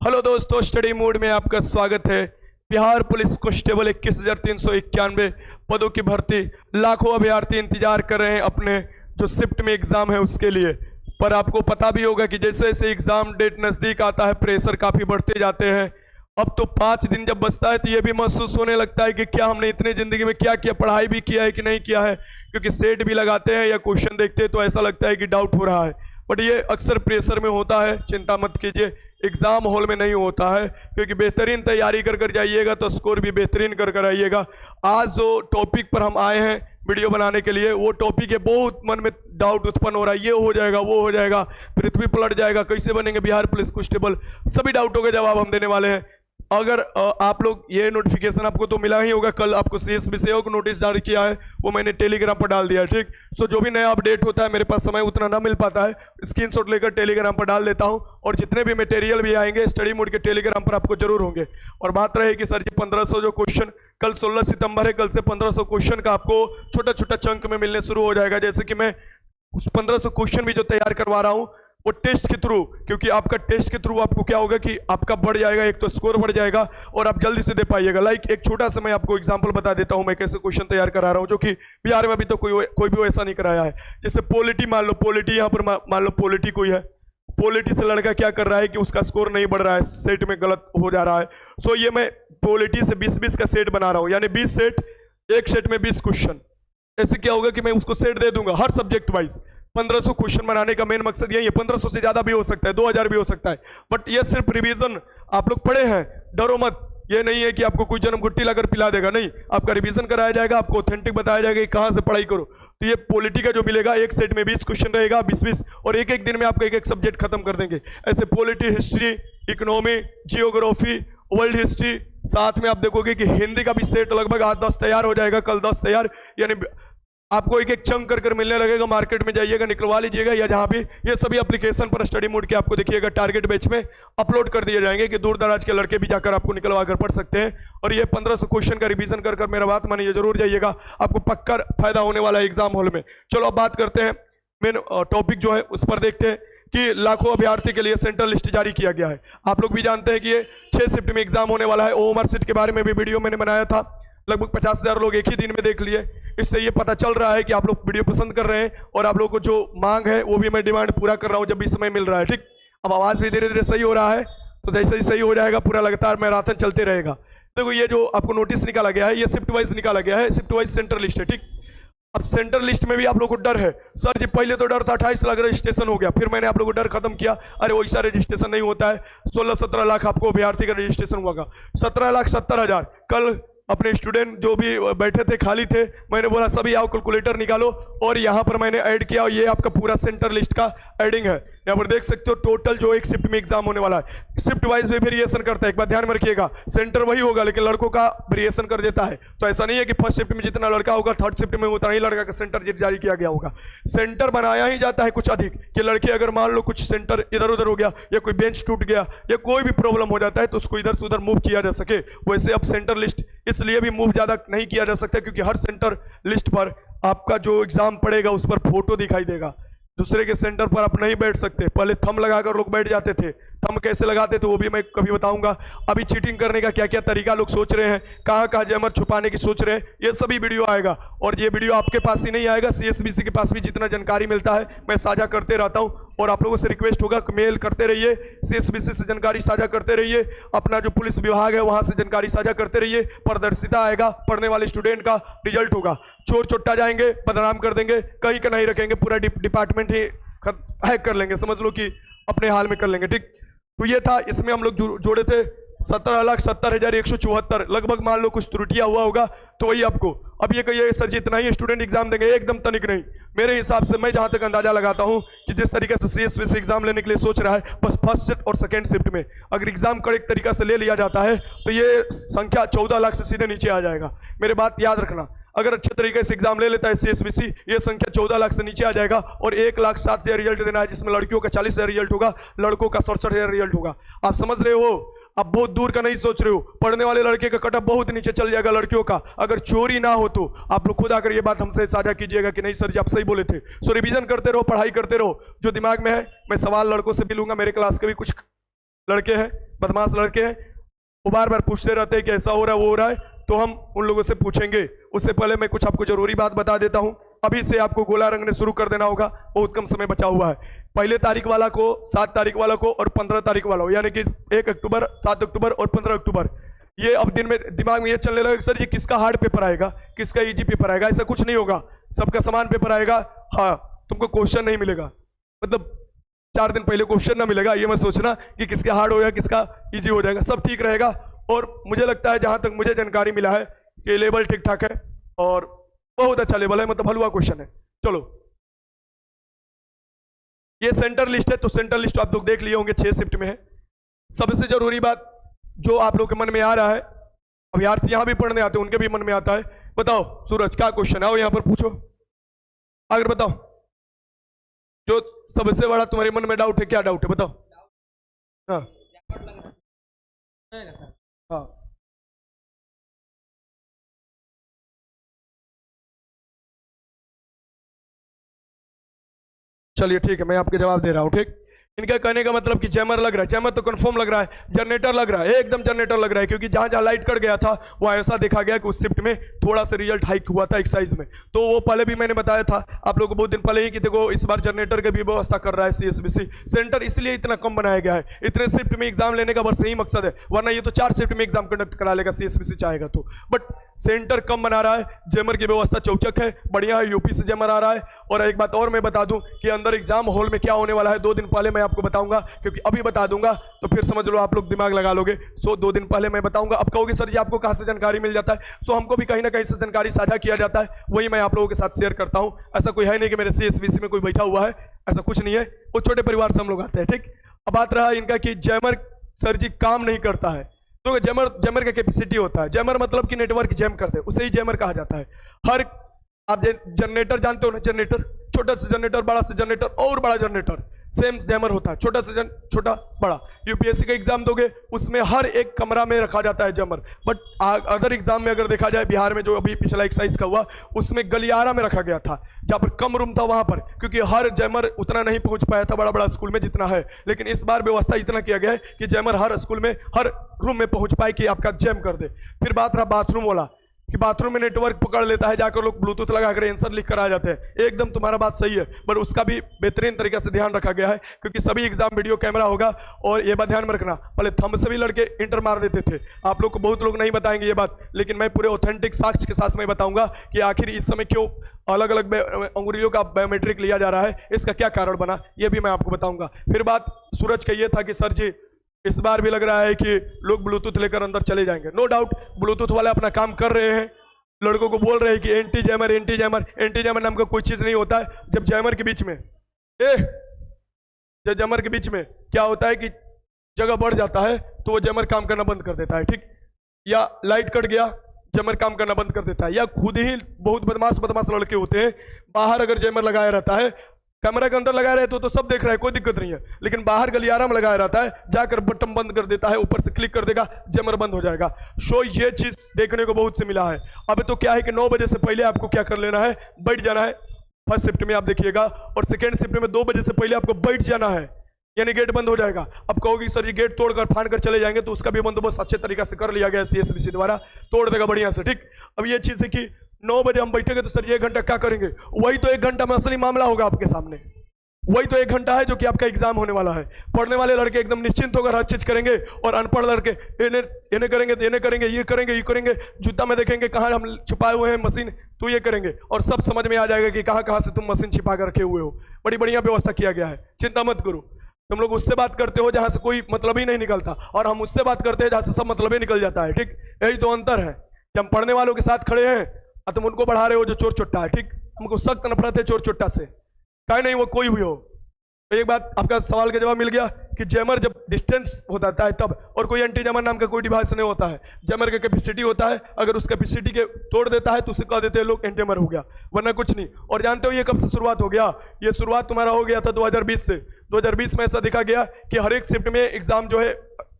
Hello दोस्तों, study mode में आपका स्वागत है। बिहार पुलिस कांस्टेबल 21,391 पदों की भर्ती, लाखों अभ्यर्थी इंतजार कर रहे हैं अपने जो शिफ्ट में एग्जाम है उसके लिए। पर आपको पता भी होगा कि जैसे जैसे एग्जाम डेट नज़दीक आता है प्रेशर काफ़ी बढ़ते जाते हैं। अब तो 5 दिन जब बचता है तो ये भी महसूस होने लगता है कि क्या हमने इतने ज़िंदगी में क्या किया, पढ़ाई भी किया है कि नहीं किया है। क्योंकि सेट भी लगाते हैं या क्वेश्चन देखते हैं तो ऐसा लगता है कि डाउट हो रहा है। बट ये अक्सर प्रेशर में होता है, चिंता मत कीजिए, एग्जाम हॉल में नहीं होता है। क्योंकि बेहतरीन तैयारी कर जाइएगा तो स्कोर भी बेहतरीन कर आइएगा। आज जो टॉपिक पर हम आए हैं वीडियो बनाने के लिए, वो टॉपिक है, बहुत मन में डाउट उत्पन्न हो रहा है, ये हो जाएगा वो हो जाएगा, पृथ्वी पलट जाएगा, कैसे बनेंगे बिहार पुलिस कांस्टेबल। सभी डाउटों के जवाब हम देने वाले हैं। अगर आप लोग, ये नोटिफिकेशन आपको तो मिला ही होगा, कल आपको CSBCO को नोटिस जारी किया है, वो मैंने टेलीग्राम पर डाल दिया है। ठीक, सो जो भी नया अपडेट होता है, मेरे पास समय उतना ना मिल पाता है, स्क्रीनशॉट लेकर टेलीग्राम पर डाल देता हूं। और जितने भी मटेरियल भी आएंगे स्टडी मोड के टेलीग्राम पर आपको जरूर होंगे। और बात रहे कि सर जी 1500 जो क्वेश्चन, कल 16 सितंबर है, कल से 1500 क्वेश्चन का आपको छोटा छोटा चंक में मिलने शुरू हो जाएगा। जैसे कि मैं उस 1500 क्वेश्चन भी जो तैयार करवा रहा हूं वो टेस्ट के थ्रू, क्योंकि आपका टेस्ट के थ्रू आपको क्या होगा कि आपका बढ़ जाएगा, एक तो स्कोर बढ़ जाएगा और आप जल्दी से दे पाइएगा। लाइक एक छोटा सा मैं आपको एग्जांपल बता देता हूं, मैं कैसे क्वेश्चन तैयार करा रहा हूं, जो कि बिहार में अभी तो कोई भी ऐसा नहीं कराया है। जैसे पॉलिटी, मान लो पॉलिटी, यहाँ पर मान लो पॉलिटी कोई है, पॉलिटी से लड़का क्या कर रहा है कि उसका स्कोर नहीं बढ़ रहा है, सेट में गलत हो जा रहा है। सो ये मैं पॉलिटी से 20-20 का सेट बना रहा हूँ, यानी 20 सेट, एक सेट में 20 क्वेश्चन। ऐसे क्या होगा कि मैं उसको सेट दे दूंगा हर सब्जेक्ट वाइज। 1500 क्वेश्चन बनाने का मेन मकसद यही है। 1500 से ज्यादा भी हो सकता है, 2000 भी हो सकता है, बट ये सिर्फ रिवीजन। आप लोग पढ़े हैं, डरो मत। ये नहीं है कि आपको कोई जन्म गुट्टी लाकर पिला देगा, नहीं, आपका रिवीजन कराया जाएगा, आपको ऑथेंटिक बताया जाएगा कि कहां से पढ़ाई करो। तो ये पॉलिटी का जो मिलेगा, एक सेट में 20 क्वेश्चन रहेगा, 20-20, और एक एक दिन में आपको एक एक सब्जेक्ट खत्म कर देंगे। ऐसे polity, history, economy, geography, world history, साथ में आप देखोगे कि हिंदी का भी सेट लगभग 8-10 तैयार हो जाएगा, कल 10 तैयार। यानी आपको एक एक चंक कर मिलने लगेगा। मार्केट में जाइएगा, निकलवा लीजिएगा, या जहां भी, ये सभी एप्लीकेशन पर स्टडी मोड के आपको देखिएगा टारगेट बैच में अपलोड कर दिए जाएंगे कि दूर दराज के लड़के भी जाकर आपको निकलवा कर पढ़ सकते हैं। और ये 1500 क्वेश्चन का रिवीजन कर मेरा बात मानिए, जरूर जाइएगा, आपको पक्का फायदा होने वाला है एग्जाम हॉल में। चलो अब बात करते हैं, मेन टॉपिक जो है उस पर देखते हैं कि लाखों अभ्यर्थी के लिए सेंट्रल लिस्ट जारी किया गया है। आप लोग भी जानते हैं कि ये 6 शिफ्ट में एग्जाम होने वाला है। ओमर सीट के बारे में भी वीडियो मैंने बनाया था, लगभग 50,000 लोग एक ही दिन में देख लिए। इससे ये पता चल रहा है कि आप लोग वीडियो पसंद कर रहे हैं और आप लोगों को जो मांग है वो भी मैं डिमांड पूरा कर रहा हूं जब भी समय मिल रहा है। ठीक, अब आवाज भी धीरे धीरे सही हो रहा है, तो जैसे ही सही हो जाएगा पूरा लगातार मैराथन चलते रहेगा। देखो ये जो आपको नोटिस निकाला गया है, ये शिफ्ट वाइज निकाला गया है, शिफ्ट वाइज सेंट्रल लिस्ट है। ठीक, अब सेंट्रल लिस्ट में भी आप लोगों को डर है, सर जी पहले तो डर था 28 लाख रजिस्ट्रेशन हो गया, फिर मैंने आप लोगों को डर खत्म किया। अरे वैसा रजिस्ट्रेशन नहीं होता है, 16-17 लाख आपको अभ्यर्थी का रजिस्ट्रेशन होगा, 17,70,000। कल अपने स्टूडेंट जो भी बैठे थे, खाली थे, मैंने बोला सभी आओ कैलकुलेटर निकालो, और यहाँ पर मैंने ऐड किया, और ये आपका पूरा सेंटर लिस्ट का एडिंग है। यहाँ पर देख सकते हो टोटल जो एक शिफ्ट में एग्जाम होने वाला है, शिफ्ट वाइज भी वेरिएशन करता है। एक बात ध्यान में रखिएगा, सेंटर वही होगा लेकिन लड़कों का वेरिएशन कर देता है। तो ऐसा नहीं है कि फर्स्ट शिफ्ट में जितना लड़का होगा थर्ड शिफ्ट में उतना ही लड़का का सेंटर जारी किया गया होगा। सेंटर बनाया ही जाता है कुछ अधिक, कि लड़के अगर मान लो कुछ सेंटर इधर उधर हो गया, या कोई बेंच टूट गया, या कोई भी प्रॉब्लम हो जाता है, तो उसको इधर से उधर मूव किया जा सके। वैसे अब सेंटर लिस्ट इसलिए भी मूव ज्यादा नहीं किया जा सकता क्योंकि हर सेंटर लिस्ट पर आपका जो एग्जाम पड़ेगा उस पर फोटो दिखाई देगा। दूसरे के सेंटर पर आप नहीं बैठ सकते। पहले थंब लगाकर लोग बैठ जाते थे, थंब कैसे लगाते थे वो भी मैं कभी बताऊंगा। अभी चीटिंग करने का क्या क्या तरीका लोग सोच रहे हैं, कहां कहां जहमत छुपाने की सोच रहे हैं, ये सभी वीडियो आएगा। और ये वीडियो आपके पास ही नहीं आएगा, CSBC के पास भी जितना जानकारी मिलता है मैं साझा करते रहता हूं। और आप लोगों से रिक्वेस्ट होगा कि मेल करते रहिए, CSBC से जानकारी साझा करते रहिए, अपना जो पुलिस विभाग है वहां से जानकारी साझा करते रहिए। पारदर्शिता आएगा, पढ़ने वाले स्टूडेंट का रिजल्ट होगा। चोर चोट्टा जाएंगे, बदनाम कर देंगे, कहीं का नहीं रखेंगे, पूरा डिपार्टमेंट ही हैक कर लेंगे, समझ लो कि अपने हाल में कर लेंगे। ठीक, तो ये था, इसमें हम लोग जोड़े थे 17,70,174, लगभग मान लो कुछ त्रुटियां हुआ होगा तो वही आपको। अब ये कहिए सर जी इतना ही स्टूडेंट एग्जाम देंगे, एकदम तनिक नहीं। मेरे हिसाब से मैं जहां तक अंदाजा लगाता हूं कि जिस तरीके से CSBC एग्जाम लेने के लिए सोच रहा है, बस फर्स्ट शिफ्ट और सेकंड शिफ्ट में अगर एग्जाम करेक्ट तरीका से ले लिया जाता है तो ये संख्या 14 लाख से सीधे नीचे आ जाएगा। मेरे बात याद रखना, अगर अच्छे तरीके से एग्जाम ले लेता है CSBC, ये संख्या 14 लाख से नीचे आ जाएगा। और 1,07,000 रिजल्ट देना है, जिसमें लड़कियों का 40,000 रिजल्ट होगा, लड़कों का 67,000 रिजल्ट होगा। आप समझ रहे हो, आप बहुत दूर का नहीं सोच रहे हो। पढ़ने वाले लड़के का कटअप बहुत नीचे चल जाएगा लड़कियों का, अगर चोरी ना हो तो। आप लोग खुद आकर ये बात हमसे साझा कीजिएगा कि नहीं सर जी आप सही बोले थे। सो रिवीजन करते रहो, पढ़ाई करते रहो, जो दिमाग में है। मैं सवाल लड़कों से भी लूंगा, मेरे क्लास के भी कुछ लड़के हैं बदमाश लड़के हैं, वो बार बार पूछते रहते हैं कि ऐसा हो रहा है वो हो रहा है, तो हम उन लोगों से पूछेंगे। उससे पहले मैं कुछ आपको जरूरी बात बता देता हूं। अभी से आपको गोला रंगने शुरू कर देना होगा, बहुत कम समय बचा हुआ है। पहले तारीख वाला को, 7 तारीख वाला को और 15 तारीख वाला को, यानी कि 1 अक्टूबर, 7 अक्टूबर और 15 अक्टूबर, ये अब दिन में दिमाग में ये चलने लगा सर ये किसका हार्ड पेपर आएगा, किसका इजी पेपर आएगा। ऐसा कुछ नहीं होगा, सबका समान पेपर आएगा। हाँ, तुमको क्वेश्चन नहीं मिलेगा, मतलब 4 दिन पहले क्वेश्चन ना मिलेगा, ये मत सोचना कि किसका हार्ड हो जाएगा किसका इजी हो जाएगा, सब ठीक रहेगा। और मुझे लगता है, जहां तक मुझे जानकारी मिला है, कि लेवल ठीक ठाक है और बहुत अच्छा लेवल है, मतलब हलवा क्वेश्चन है। चलो, ये सेंटर लिस्ट है, तो सेंटर लिस्ट आप लोग देख लिए होंगे, 6 शिफ्ट में है। सबसे जरूरी बात जो आप लोग के मन में आ रहा है, अभ्यर्थी यहां भी पढ़ने आते हैं, उनके भी मन में आता है, बताओ सूरज क्या क्वेश्चन है, आओ यहां पर पूछो, आगे बताओ। जो सबसे बड़ा तुम्हारे मन में डाउट है, क्या डाउट है बताओ। हाँ हाँ, चलिए ठीक है, मैं आपके जवाब दे रहा हूँ। ठीक, इनका कहने का मतलब कि जैमर लग रहा है, जैमर तो कंफर्म लग रहा है, जनरेटर लग रहा है, एकदम जनरेटर लग रहा है, क्योंकि जहां जहां लाइट कट गया था वहां ऐसा देखा गया कि उस शिफ्ट में थोड़ा सा रिजल्ट हाइक हुआ था एक्साइज में। तो वो पहले भी मैंने बताया था आप लोगों को बहुत दिन पहले ही कि देखो इस बार जनरेटर की भी व्यवस्था कर रहा है CSBC सेंटर, इसलिए इतना कम बनाया गया है। इतने शिफ्ट में एग्जाम लेने का बस यही मकसद है, वरना ये तो 4 शिफ्ट में एग्जाम कंडक्ट करा लेगा CSBC चाहेगा तो, बट सेंटर कम बना रहा है। जैमर की व्यवस्था चौचक है, बढ़िया है, यूपी से जैमर आ रहा है। और एक बात और मैं बता दूं कि अंदर एग्जाम हॉल में क्या होने वाला है 2 दिन पहले मैं आपको बताऊंगा, क्योंकि अभी बता दूंगा तो फिर समझ लो आप लोग दिमाग लगा लोगे। सो 2 दिन पहले मैं बताऊंगा। अब कहोगे सर जी आपको कहां से जानकारी मिल जाता है, सो हमको भी कहीं ना कहीं से जानकारी साझा किया जाता है, वही मैं आप लोगों के साथ शेयर करता हूं। ऐसा कोई है नहीं कि मेरे CSBC में कोई बैठा हुआ है, ऐसा कुछ नहीं है, वो छोटे परिवार से हम लोग आते हैं। ठीक, अब बात रहा इनका कि जैमर सर जी काम नहीं करता है, तो जैमर का कैपेसिटी होता है, जैमर मतलब कि नेटवर्क जैम करते हैं, उसे ही जैमर कहा जाता है। हर आप जनरेटर जानते हो ना, जनरेटर, छोटा सा जनरेटर, बड़ा सा जनरेटर और बड़ा जनरेटर, सेम जैमर होता है, छोटा से छोटा बड़ा। यूपीएससी का एग्जाम दोगे उसमें हर एक कमरा में रखा जाता है जैमर, बट अदर एग्जाम में अगर देखा जाए, बिहार में जो अभी पिछला एक्साइज का हुआ उसमें गलियारा में रखा गया था, जहां पर कम रूम था वहां पर, क्योंकि हर जैमर उतना नहीं पहुंच पाया था बड़ा बड़ा स्कूल में जितना है। लेकिन इस बार व्यवस्था इतना किया गया है कि जैमर हर स्कूल में, हर रूम में पहुंच पाए कि आपका जैम कर दे। फिर बात रहा बाथरूम वाला, कि बाथरूम में नेटवर्क पकड़ लेता है, जाकर लोग ब्लूटूथ लगाकर आंसर लिख कर आ जाते हैं। एकदम तुम्हारा बात सही है, पर उसका भी बेहतरीन तरीके से ध्यान रखा गया है, क्योंकि सभी एग्जाम वीडियो कैमरा होगा। और ये बात ध्यान में रखना, पहले थंब से भी लड़के इंटर मार देते थे, आप लोग को बहुत लोग नहीं बताएंगे ये बात, लेकिन मैं पूरे ऑथेंटिक साक्ष्य के साथ मैं बताऊंगा कि आखिर इस समय क्यों अलग अलग अंगुलियों का बायोमेट्रिक लिया जा रहा है, इसका क्या कारण बना, ये भी मैं आपको बताऊंगा। फिर बात सूरज का ये था कि सर जी इस बार भी लग रहा है कि लोग ब्लूटूथ लेकर अंदर चले जाएंगे। नो डाउट ब्लूटूथ वाले अपना काम कर रहे हैं, लड़कों को बोल रहे हैं कि anti jammer, anti jammer, anti jammer नाम का कोई चीज नहीं होता है। जब जैमर के बीच में जब जैमर के बीच में क्या होता है कि जगह बढ़ जाता है तो वो जैमर काम करना बंद कर देता है। ठीक, या लाइट कट गया जैमर काम करना बंद कर देता है, या खुद ही बहुत बदमाश लड़के होते हैं, बाहर अगर जैमर लगाया रहता है, कैमरा के अंदर लगाया रहता तो सब देख रहा है कोई दिक्कत नहीं है, लेकिन बाहर गलियारा में लगाया रहता है, जाकर बटन बंद कर देता है, ऊपर से क्लिक कर देगा, जैमर बंद हो जाएगा। सो ये चीज देखने को बहुत से मिला है। अब तो क्या है कि 9 बजे से पहले आपको क्या कर लेना है, बैठ जाना है। फर्स्ट शिफ्ट में आप देखिएगा, और सेकेंड शिफ्ट में 2 बजे से पहले आपको बैठ जाना है, यानी गेट बंद हो जाएगा। अब कहोगे सर ये गेट तोड़कर फाड़ कर चले जाएंगे, तो उसका भी बंदोबस्त अच्छे तरीके से कर लिया गया CSBC द्वारा, तोड़ देगा बढ़िया से। ठीक, अब ये चीज है कि 9 बजे हम बैठेंगे तो सर ये 1 घंटा क्या करेंगे, वही तो 1 घंटा में असली मामला होगा आपके सामने, वही तो 1 घंटा है जो कि आपका एग्जाम होने वाला है। पढ़ने वाले लड़के एकदम निश्चिंत होकर हर चीज करेंगे, और अनपढ़ लड़के इन्हें करेंगे, ये करेंगे, जूता में देखेंगे कहाँ हम छुपाए हुए हैं मशीन, तो ये करेंगे, और सब समझ में आ जाएगा कि कहाँ कहाँ से तुम मशीन छिपा कर रखे हुए हो। बड़ी बढ़िया व्यवस्था किया गया है, चिंता मत करो। तुम लोग उससे बात करते हो जहां से कोई मतलब ही नहीं निकलता, और हम उससे बात करते हैं जहां से सब मतलब ही निकल जाता है। ठीक, यही तो अंतर है कि हम पढ़ने वालों के साथ खड़े हैं और तुम उनको बढ़ा रहे हो जो चोर चुट्टा है। ठीक, हमको सख्त नफरत है चोर चुट्टा से, कहीं नहीं वो कोई हुई हो। तो एक बात आपका सवाल का जवाब मिल गया कि जैमर जब डिस्टेंस होता है तब, और कोई एंटी जैमर नाम का कोई डिवाइस नहीं होता है। जैमर का कैपेसिटी होता है, अगर उस कैपेसिटी के तोड़ देता है तो उसे कह देते हैं लोग एंटी जैमर हो गया, वरना कुछ नहीं। और जानते हो ये कब से शुरुआत हो गया, ये शुरुआत तुम्हारा हो गया था 2020 से। 2020 में ऐसा देखा गया कि हर एक शिफ्ट में एग्जाम जो है,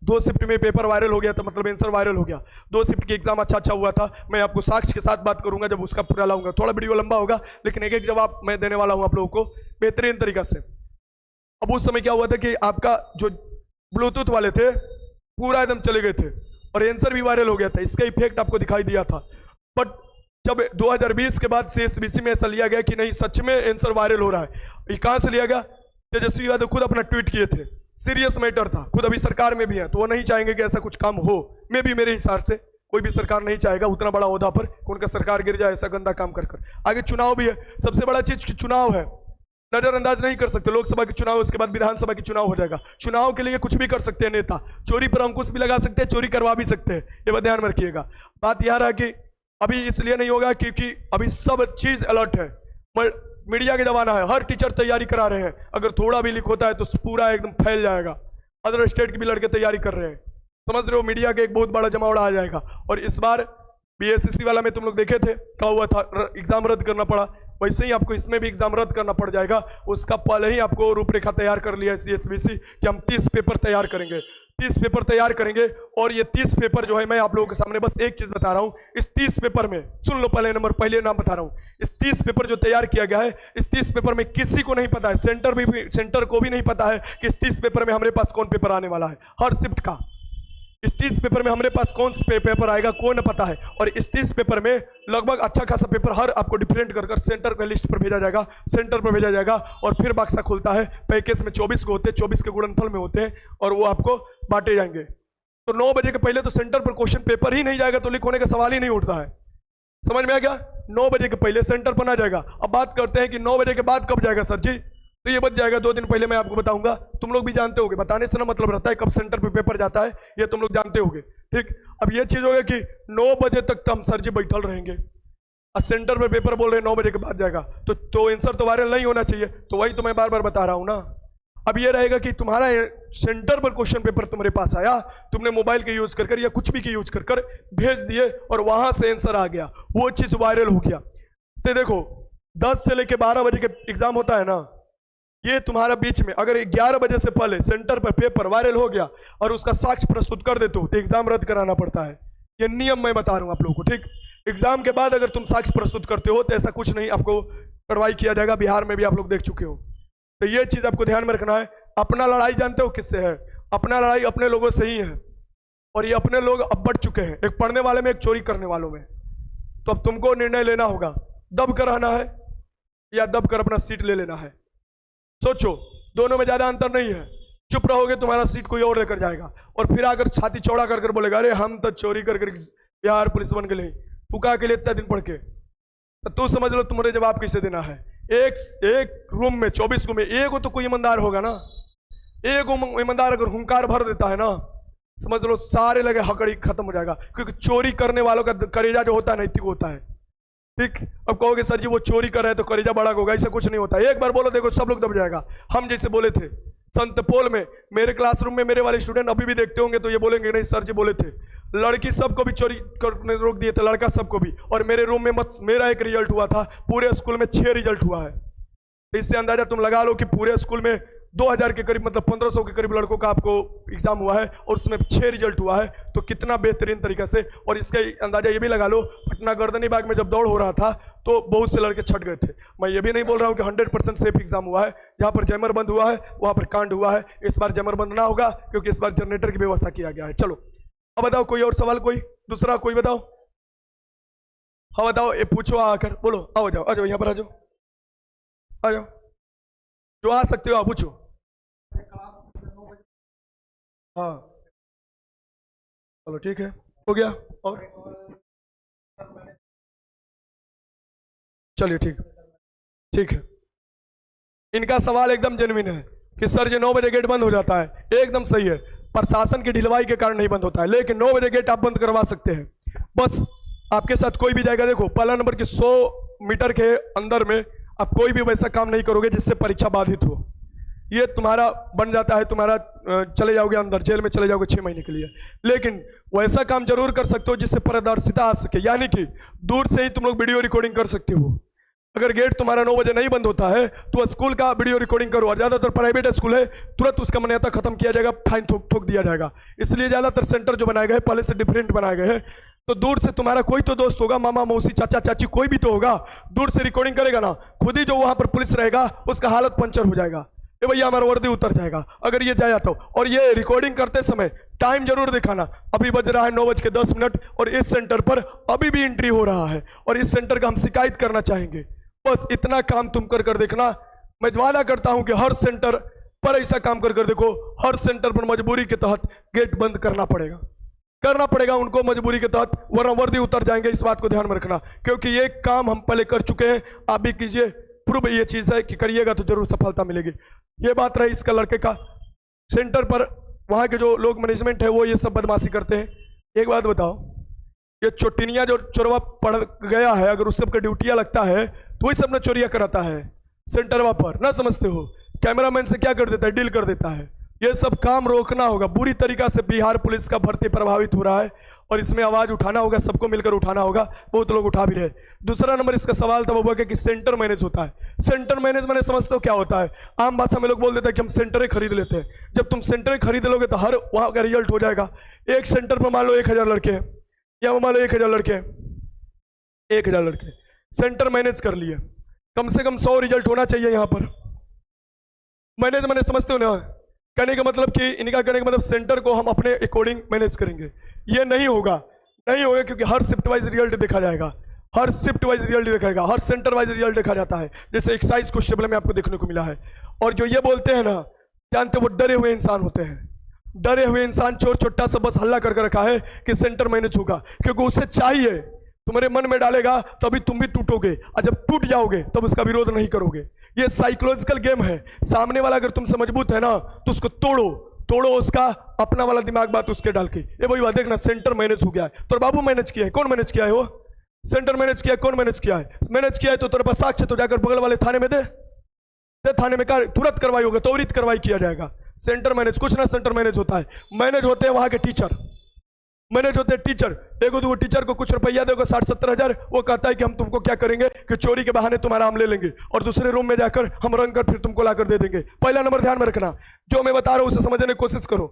2 शिफ्ट में पेपर वायरल हो गया था, मतलब आंसर वायरल हो गया। 2 शिफ्ट की एग्जाम अच्छा हुआ था। मैं आपको साक्ष्य के साथ बात करूंगा जब उसका पूरा लाऊंगा, थोड़ा वीडियो लंबा होगा, लेकिन एक जवाब मैं देने वाला हूं आप लोगों को बेहतरीन तरीका से। अब उस समय क्या हुआ था कि आपका जो ब्लूटूथ वाले थे पूरा एकदम चले गए थे और आंसर भी वायरल हो गया था, इसका इफेक्ट आपको दिखाई दिया था। बट जब 2020 के बाद CSBC में ऐसा लिया गया कि नहीं सच में आंसर वायरल हो रहा है, ये कहाँ से लिया गया? तेजस्वी यादव खुद अपना ट्वीट किए थे, सीरियस मैटर था, खुद अभी सरकार में भी है, तो वो नहीं चाहेंगे कि ऐसा कुछ काम हो। मे भी मेरे हिसाब से कोई भी सरकार नहीं चाहेगा उतना बड़ा ओहदा पर उनका सरकार गिर जाए ऐसा गंदा काम कर कर। आगे चुनाव भी है, सबसे बड़ा चीज चुनाव है, नजरअंदाज नहीं कर सकते। लोकसभा के चुनाव, उसके बाद विधानसभा के चुनाव हो जाएगा। चुनाव के लिए कुछ भी कर सकते हैं नेता, चोरी पर अंकुश भी लगा सकते हैं, चोरी करवा भी सकते हैं, ये बात ध्यान में रखिएगा। बात यह रहा कि अभी इसलिए नहीं होगा क्योंकि अभी सब चीज अलर्ट है, मीडिया के जमाना है, हर टीचर तैयारी करा रहे हैं, अगर थोड़ा भी लीक होता है तो पूरा एकदम फैल जाएगा। अदर स्टेट के भी लड़के तैयारी कर रहे हैं, समझ रहे हो, मीडिया के एक बहुत बड़ा जमावड़ा आ जाएगा। और इस बार BSCC वाला में तुम लोग देखे थे क्या हुआ था, एग्जाम रद्द करना पड़ा, वैसे ही आपको इसमें भी एग्जाम रद्द करना पड़ जाएगा। उसका पहले ही आपको रूपरेखा तैयार कर लिया है CSBC कि हम 30 पेपर तैयार करेंगे, 30 पेपर तैयार करेंगे। और ये 30 पेपर जो है, मैं आप लोगों के सामने बस एक चीज बता रहा हूँ, इस 30 पेपर में सुन लो, पहले नंबर, पहले नाम बता रहा हूँ, इस 30 पेपर जो तैयार किया गया है, इस 30 पेपर में किसी को नहीं पता है, सेंटर को भी नहीं पता है कि इस 30 पेपर में हमारे पास कौन पेपर आने वाला है, हर शिफ्ट का। इस 30 पेपर में हमारे पास कौन सा पेपर आएगा कौन न पता है। और इस 30 पेपर में लगभग अच्छा खासा पेपर हर आपको डिफरेंट कर सेंटर के लिस्ट पर भेजा जाएगा, सेंटर पर भेजा जाएगा। और फिर बक्सा खुलता है, पैकेज में 24 को होते हैं, 24 के गुणनफल में होते हैं और वो आपको बांटे जाएंगे। तो 9 बजे के पहले तो सेंटर पर क्वेश्चन पेपर ही नहीं जाएगा तो लीक होने का सवाल ही नहीं उठता है। समझ में आ गया? 9 बजे के पहले सेंटर पर ना जाएगा। अब बात करते हैं कि 9 बजे के बाद कब जाएगा सर जी, तो ये बच जाएगा 2 दिन पहले, मैं आपको बताऊंगा। तुम लोग भी जानते होगे, बताने से ना मतलब रहता है कब सेंटर पे पेपर जाता है, ये तुम लोग जानते होगे, ठीक। अब ये चीज होगा कि 9 बजे तक तो हम सर जी बैठल रहेंगे और सेंटर पे पेपर बोल रहे हैं 9 बजे के बाद जाएगा, तो आंसर तो वायरल नहीं होना चाहिए। तो वही तो मैं बार बार बता रहा हूं ना। अब ये रहेगा कि तुम्हारा सेंटर पर क्वेश्चन पेपर तुम्हारे पास आया, तुमने मोबाइल के यूज कर या कुछ भी के यूज कर भेज दिए और वहां से आंसर आ गया, वो चीज वायरल हो गया। तो देखो 10 से लेके 12 बजे के एग्जाम होता है ना, ये तुम्हारा बीच में अगर 11 बजे से पहले सेंटर पर पेपर वायरल हो गया और उसका साक्ष्य प्रस्तुत कर देते हो तो एग्जाम रद्द कराना पड़ता है। ये नियम मैं बता रहा हूं आप लोगों को, ठीक। एग्जाम के बाद अगर तुम साक्ष्य प्रस्तुत करते हो तो ऐसा कुछ नहीं, आपको कार्रवाई किया जाएगा। बिहार में भी आप लोग देख चुके हो। तो ये चीज आपको ध्यान में रखना है। अपना लड़ाई जानते हो किससे है? अपना लड़ाई अपने लोगों से ही है। और ये अपने लोग अब बढ़ चुके हैं, एक पढ़ने वाले में, एक चोरी करने वालों में। तो अब तुमको निर्णय लेना होगा, दब कर रहना है या दब कर अपना सीट ले लेना है। सोचो, दोनों में ज्यादा अंतर नहीं है। चुप रहोगे तुम्हारा सीट कोई और लेकर जाएगा, और फिर आकर छाती चौड़ा कर बोलेगा अरे हम तो चोरी कर बिहार पुलिस बन गए, तू कहा के लिए इतना दिन पढ़ के, तो तू समझ लो तुम्हारे जवाब कैसे देना है। एक रूम में 24 को में एक तो कोई ईमानदार होगा ना, एक ईमानदार अगर हुंकार भर देता है ना, समझ लो सारे लगे हकड़ी खत्म हो जाएगा। क्योंकि चोरी करने वालों का करेजा जो होता है नैतिक होता है, ठीक। अब कहोगे सर जी वो चोरी कर रहे हैं तो करेजा बड़ा होगा, ऐसा कुछ नहीं होता। एक बार बोलो देखो सब लोग दब जाएगा। हम जैसे बोले थे संत पोल में, मेरे क्लासरूम में मेरे वाले स्टूडेंट अभी भी देखते होंगे तो ये बोलेंगे नहीं सर जी बोले थे, लड़की सबको भी चोरी करने रोक दिए थे, लड़का सबको भी। और मेरे रूम में मेरा एक रिजल्ट हुआ था, पूरे स्कूल में 6 रिजल्ट हुआ है। तो इससे अंदाजा तुम लगा लो कि पूरे स्कूल में 2000 के करीब, मतलब 1500 के करीब लड़कों का आपको एग्जाम हुआ है और उसमें 6 रिजल्ट हुआ है। तो कितना बेहतरीन तरीके से। और इसका अंदाजा ये भी लगा लो, पटना गर्दनी बाग में जब दौड़ हो रहा था तो बहुत से लड़के छट गए थे। मैं ये भी नहीं बोल रहा हूँ कि 100% सेफ एग्जाम हुआ है। जहाँ पर जैमर बंद हुआ है वहाँ पर कांड हुआ है। इस बार जैमर बंद ना होगा क्योंकि इस बार जनरेटर की व्यवस्था किया गया है। चलो अब बताओ, कोई और सवाल, कोई दूसरा, कोई बताओ। हाँ बताओ, ये पूछो आकर, बोलो, आओ जाओ, आ जाओ, यहाँ पर आ जाओ, आ जाओ, जो आ सकते हो आप पूछो। हाँ चलो ठीक है, हो गया। और चलिए ठीक है। इनका सवाल एकदम जेन्युइन है कि सर जी 9 बजे गेट बंद हो जाता है, एकदम सही है। प्रशासन की ढिलवाई के कारण नहीं बंद होता है, लेकिन 9 बजे गेट आप बंद करवा सकते हैं। बस आपके साथ कोई भी जाएगा, देखो पहला नंबर की 100 मीटर के अंदर में आप कोई भी वैसा काम नहीं करोगे जिससे परीक्षा बाधित हो। ये तुम्हारा बन जाता है, तुम्हारा चले जाओगे अंदर, जेल में चले जाओगे 6 महीने के लिए। लेकिन वैसा काम जरूर कर सकते हो जिससे पारदर्शिता आ सके, यानी कि दूर से ही तुम लोग वीडियो रिकॉर्डिंग कर सकते हो। अगर गेट तुम्हारा 9 बजे नहीं बंद होता है तो स्कूल का वीडियो रिकॉर्डिंग करो। और ज्यादातर प्राइवेट स्कूल है, तुरंत उसका मान्यता खत्म किया जाएगा, फाइन ठोक दिया जाएगा। इसलिए ज्यादातर सेंटर जो बनाए गए पहले से डिफरेंट बनाए गए हैं। तो दूर से तुम्हारा कोई तो दोस्त होगा, मामा मौसी चाचा चाची कोई भी तो होगा, दूर से रिकॉर्डिंग करेगा ना, खुद ही जो वहां पर पुलिस रहेगा उसका हालत पंचर हो जाएगा। ये भैया हमारा वर्दी उतर जाएगा अगर ये जाया तो। और ये रिकॉर्डिंग करते समय टाइम जरूर दिखाना। अभी बज रहा है 9:10 और इस सेंटर पर अभी भी एंट्री हो रहा है और इस सेंटर का हम शिकायत करना चाहेंगे। बस इतना काम तुम कर देखना। मैं वादा करता हूं कि हर सेंटर पर ऐसा काम कर देखो। हर सेंटर पर मजबूरी के तहत गेट बंद करना पड़ेगा उनको मजबूरी के तहत, वरना वर्दी उतर जाएंगे। इस बात को ध्यान में रखना, क्योंकि ये काम हम पहले कर चुके हैं। आप भी कीजिए, प्रूव ये चीज है कि करिएगा तो जरूर सफलता मिलेगी। ये बात रही इसका लड़के का। सेंटर पर वहां के जो लोग मैनेजमेंट है वो ये सब बदमाशी करते हैं। एक बात बताओ, ये चोटिनिया जो चोरवा पड़ गया है, अगर उस सब का ड्यूटिया लगता है तो वही सब ना चोरिया कराता है सेंटरवा पर, ना समझते हो? कैमरामैन से क्या कर देता है, डील कर देता है। ये सब काम रोकना होगा। बुरी तरीका से बिहार पुलिस का भर्ती प्रभावित हो रहा है और इसमें आवाज उठाना होगा, सबको मिलकर उठाना होगा। बहुत लोग उठा भी रहे। दूसरा नंबर इसका सवाल तब होगा कि सेंटर मैनेज होता है। सेंटर मैनेज मैंने समझते हो क्या होता है? आम भाषा में लोग बोल देते हैं कि हम सेंटर खरीद लेते हैं। जब तुम सेंटर खरीद लोगे तो हर वहां का रिजल्ट हो जाएगा। एक सेंटर पर मान लो 1000 लड़के हैं, या मान लो 1000 लड़के हैं, 1000 लड़के सेंटर मैनेज कर लिए, कम से कम 100 रिजल्ट होना चाहिए यहाँ पर। मैनेज मैंने समझते हो ना? कहने का मतलब कि इनका कहने का मतलब सेंटर को हम अपने अकॉर्डिंग मैनेज करेंगे। ये नहीं होगा क्योंकि हर शिफ्ट वाइज रिजल्ट देखा जाएगा, हर शिफ्ट वाइज रिजल्ट देखेगा, हर सेंटर वाइज रिजल्ट देखा जाता है, जैसे एक्साइज कांस्टेबल में आपको देखने को मिला है। और जो ये बोलते हैं ना, जानते वो डरे हुए इंसान होते हैं। डरे हुए इंसान चोर चोट्टा सब बस हल्ला करके रखा है कि सेंटर मैनेज होगा, क्योंकि उसे चाहिए तुम्हारे मन में डालेगा तभी तुम भी टूटोगे, और जब टूट जाओगे तब उसका विरोध नहीं करोगे। ये साइकोलॉजिकल गेम है। सामने वाला अगर तुमसे मजबूत है ना तो उसको तोड़ो उसका अपना वाला दिमाग बात उसके डाल के। ये वही बात देखना, सेंटर मैनेज हो गया है। तो बाबू मैनेज किया है, कौन मैनेज किया है? वो सेंटर मैनेज किया है। कौन मैनेज किया है? मैनेज किया है तो तेरे पास साक्ष्य तो जाकर बगल वाले थाने में दे थाने में तुरंत कार्रवाई होगा, त्वरित कार्रवाई किया जाएगा। सेंटर मैनेज कुछ ना, सेंटर मैनेज होता है। मैनेज होते हैं वहां के टीचर, मैनेज होते हैं टीचर। देखो तो वो टीचर को कुछ रुपया देगा 60-70 हजार, वो कहता है कि हम तुमको क्या करेंगे कि चोरी के बहाने तुम्हारा हम ले लेंगे और दूसरे रूम में जाकर हम रंग कर फिर तुमको लाकर दे देंगे। पहला नंबर ध्यान में रखना, जो मैं बता रहा हूं उसे समझने की कोशिश करो।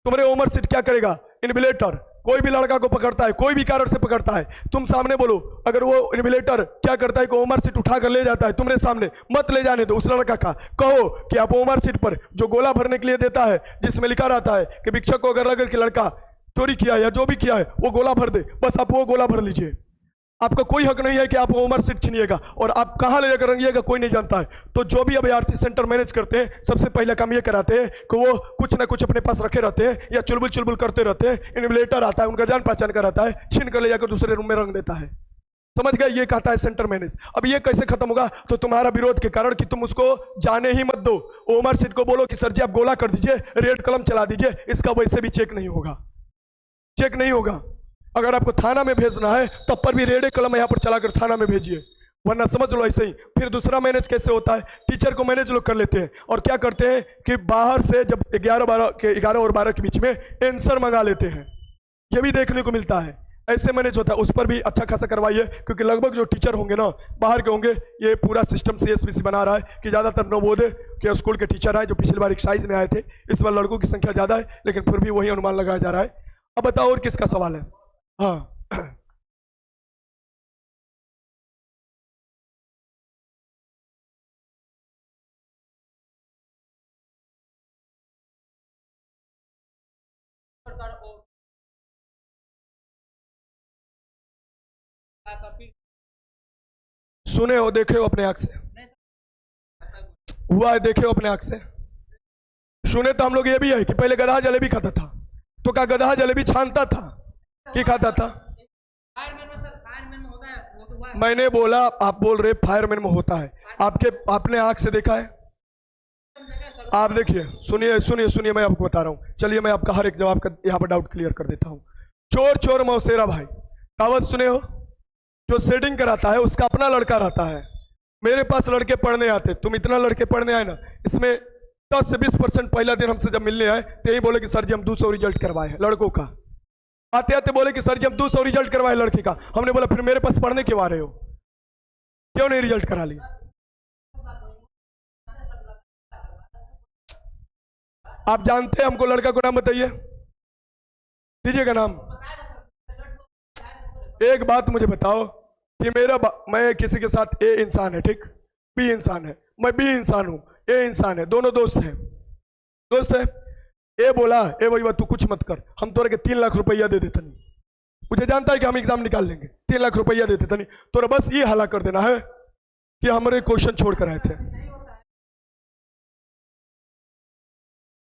तुम्हारे उमर सीट क्या करेगा? इन्विलेटर कोई भी लड़का को पकड़ता है, कोई भी कारण से पकड़ता है, तुम सामने बोलो। अगर वो इन्विलेटर क्या करता है कि उमर सीट उठाकर ले जाता है तुम्हारे सामने, मत ले जाने दो उस लड़का का। कहो कि आप उमर सीट पर जो गोला भरने के लिए देता है, जिसमें लिखा रहता है कि भिक्षक को अगर लगे कि लड़का चोरी किया है या जो भी किया है वो गोला भर दे, बस आप वो गोला भर लीजिए। आपका कोई हक नहीं है कि आप उमर सीट छीनिएगा, और आप कहां ले जाकर रंगिएगा कोई नहीं जानता है। तो जो भी अभ्यर्थी सेंटर मैनेज करते हैं, सबसे पहला काम ये कराते हैं कि वो कुछ ना कुछ अपने पास रखे रहते हैं या चुलबुल करते रहते हैं। इन्विलेटर आता है, उनका जान पहचान का रहता है, छीन कर ले जाकर दूसरे रूम में रंग देता है। समझ गए? ये कहता है सेंटर मैनेज। अब ये कैसे खत्म होगा? तो तुम्हारा विरोध के कारण कि तुम उसको जाने ही मत दो। उमर सीट को बोलो कि सर जी आप गोला कर दीजिए, रेड कलम चला दीजिए, इसका वैसे भी चेक नहीं होगा, चेक नहीं होगा। अगर आपको थाना में भेजना है तब पर भी रेड कलम यहां पर चलाकर थाना में भेजिए, वरना समझ लो ऐसे ही। फिर दूसरा मैनेज कैसे होता है? टीचर को मैनेज लोग कर लेते हैं और क्या करते हैं कि बाहर से जब 11 और 12 के बीच में आंसर मंगा लेते हैं, ये भी देखने को मिलता है। ऐसे मैनेज होता है, उस पर भी अच्छा खासा करवाइए, क्योंकि लगभग जो टीचर होंगे ना बाहर के होंगे। ये पूरा सिस्टम CSBC बना रहा है कि ज्यादातर नवोदय के स्कूल के टीचर आए जो पिछली बार एक्साइज में आए थे। इस बार लड़कों की संख्या ज्यादा है, लेकिन फिर भी वही अनुमान लगाया जा रहा है। अब बताओ और किसका सवाल है? हाँ सुने हो, देखे हो अपने आंख से, हुआ है, देखे हो अपने आंख से। सुने तो हम लोग ये भी है कि पहले गधा जलेबी खाता था, तो क्या गधा जलेबी छानता था कि खाता था? मैंने बोला, आप बोल रहे फायरमैन में होता है। आपने आंख से देखा है? आप देखिए, सुनिए सुनिए सुनिए, मैं आपको बता रहा हूं। चलिए मैं आपका हर एक जवाब का यहाँ पर डाउट क्लियर कर देता हूं। चोर चोर मौसेरा भाई, कहावत सुने हो? जो सेटिंग कराता है उसका अपना लड़का रहता है। मेरे पास लड़के पढ़ने आते, तुम इतना लड़के पढ़ने आए ना, इसमें 10 से 20% पहला दिन हमसे जब मिलने आए तो यही बोले कि सर जी हम 200 रिजल्ट करवाए हैं लड़कों का। आते आते बोले कि सर जी हम 200 रिजल्ट करवाए लड़के का। हमने बोला फिर मेरे पास पढ़ने क्यों आ रहे हो, क्यों नहीं रिजल्ट करा लिया? आप जानते हैं हमको लड़का को नाम बताइए, दीजिएगा नाम। एक बात मुझे बताओ कि मैं किसी के साथ A इंसान है, ठीक, B इंसान है, मैं B इंसान हूं, ये इंसान है, दोनों दोस्त हैं, दोस्त है। ये बोला ए भाई तू कुछ मत कर, हम तोरे के 3 लाख रुपया दे देते नहीं, मुझे जानता है कि हम एग्जाम निकाल लेंगे, 3 लाख रुपया दे देते नहीं, तोरा बस ये हला कर देना है कि हमारे क्वेश्चन छोड़ कर आए थे।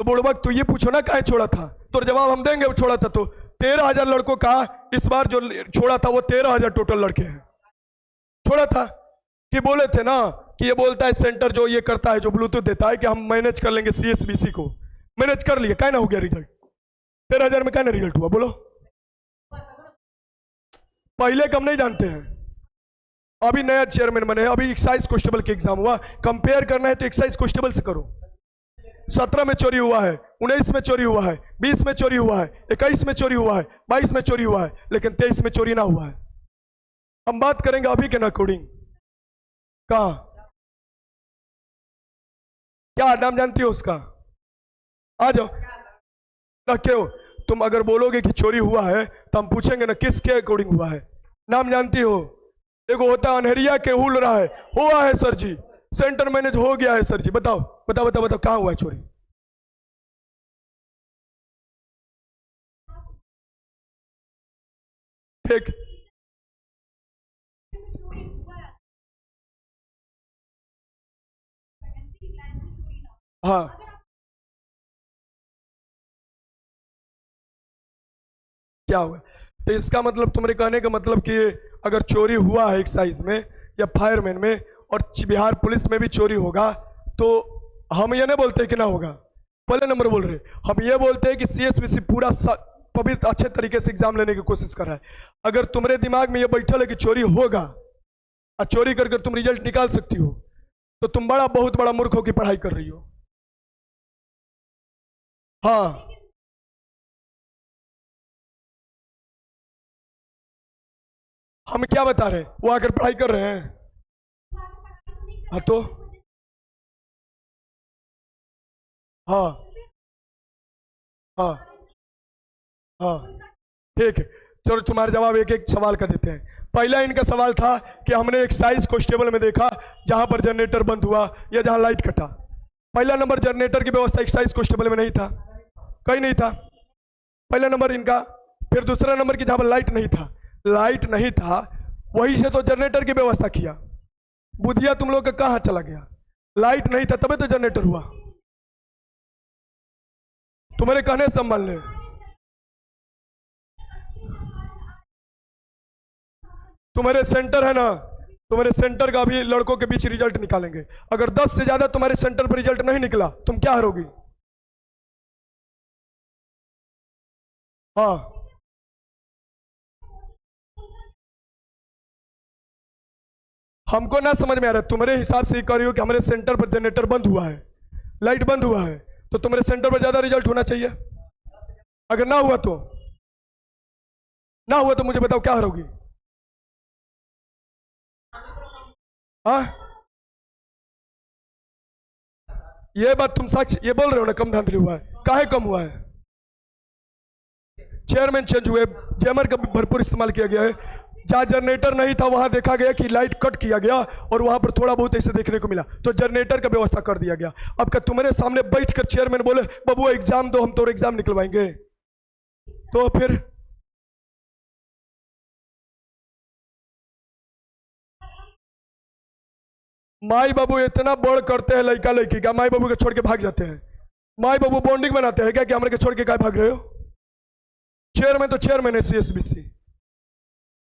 तो बुड़बक तू ये पूछो ना काहे छोड़ा था, तो जवाब हम देंगे। वो छोड़ा था तो 13,000 लड़कों का इस बार जो छोड़ा था वो 13,000 टोटल लड़के हैं छोड़ा था। कि बोले थे ना कि ये बोलता है सेंटर जो ये करता है, जो ब्लूटूथ देता है कि हम मैनेज कर लेंगे, CSBC को मैनेज कर लिया, क्या ना हो गया रिजल्ट 13,000 में, क्या ना रिजल्ट हुआ बोलो। पहले कम नहीं जानते हैं, अभी नया चेयरमैन बने, अभी एक्साइज कांस्टेबल के एग्जाम हुआ, कंपेयर करना है तो एक्साइज कांस्टेबल से करो। 17 में चोरी हुआ है, 19 में चोरी हुआ है, 20 में चोरी हुआ है, 21 में चोरी हुआ है, 22 में चोरी हुआ है, लेकिन 23 में चोरी ना हुआ है। हम बात करेंगे अभी के ना कोडिंग कहा, क्या नाम जानती हो उसका, आ जाओ रखे हो। तुम अगर बोलोगे कि चोरी हुआ है तो हम पूछेंगे ना किसके अकॉर्डिंग हुआ है, नाम जानती हो। एगो होता है अनहरिया के हुल रहा है, हुआ है सर जी, सेंटर मैनेज हो गया है सर जी, बताओ बताओ बताओ बताओ कहां हुआ है चोरी। ठीक, हाँ क्या हुआ, तो इसका मतलब तुम्हारे कहने का मतलब कि अगर चोरी हुआ है एक्साइज में या फायरमैन में और बिहार पुलिस में भी चोरी होगा तो हम ये नहीं बोलते कि ना होगा, पहले नंबर बोल रहे, हम ये बोलते हैं कि CSBC पूरा पवित्र अच्छे तरीके से एग्जाम लेने की कोशिश कर रहा है। अगर तुम्हारे दिमाग में ये बैठल है कि चोरी होगा और चोरी करके तुम रिजल्ट निकाल सकती हो तो तुम बहुत बड़ा मूर्खों की पढ़ाई कर रही हो। हाँ हम क्या बता रहे हैं, वो आकर पढ़ाई कर रहे हैं। हाँ तो हाँ हाँ हाँ ठीक है, चलो तुम्हारे जवाब एक एक सवाल का देते हैं। पहला इनका सवाल था कि हमने एक्साइज कांस्टेबल में देखा जहां पर जनरेटर बंद हुआ या जहां लाइट कटा। पहला नंबर जनरेटर की व्यवस्था एक्साइज कांस्टेबल में नहीं था, कहीं नहीं था, पहला नंबर इनका। फिर दूसरा नंबर की जहां पर लाइट नहीं था, लाइट नहीं था वहीं से तो जनरेटर की व्यवस्था किया। बुधिया तुम लोग का कहां चला गया, लाइट नहीं था तभी तो जनरेटर हुआ, तुम्हारे कहने से संभाल ले। तुम्हारे सेंटर है ना, तुम्हारे सेंटर का भी लड़कों के बीच रिजल्ट निकालेंगे, अगर 10 से ज्यादा तुम्हारे सेंटर पर रिजल्ट नहीं निकला तुम क्या हारोगी। हाँ हमको ना समझ में आ रहा है, तुम्हारे हिसाब से ये कह रही हो कि हमारे सेंटर पर जनरेटर बंद हुआ है, लाइट बंद हुआ है, तो तुम्हारे सेंटर पर ज्यादा रिजल्ट होना चाहिए। अगर ना हुआ तो मुझे बताओ क्या हारोगी। हाँ ये बात तुम सच ये बोल रहे हो ना, कम धांधली हुआ है, काहे कम हुआ है। चेयरमैन चेंज हुए, जैमर का भरपूर इस्तेमाल किया गया है, जहां जनरेटर नहीं था वहां देखा गया कि लाइट कट किया गया और वहां पर थोड़ा बहुत ऐसे देखने को मिला तो जनरेटर का व्यवस्था कर दिया गया। अब क्या तुम्हारे सामने बैठकर चेयरमैन बोले बाबू एग्जाम दो हम तो एग्जाम निकलवाएंगे, तो फिर माई बाबू इतना बड़ करते हैं लड़का लड़की का, माई बाबू के छोड़ के भाग जाते हैं, माई बाबू बॉन्डिंग बनाते हैं क्या कि हमारे के छोड़ के क्या भाग रहे हो। चेयरमैन तो चेयरमैन है CSBC।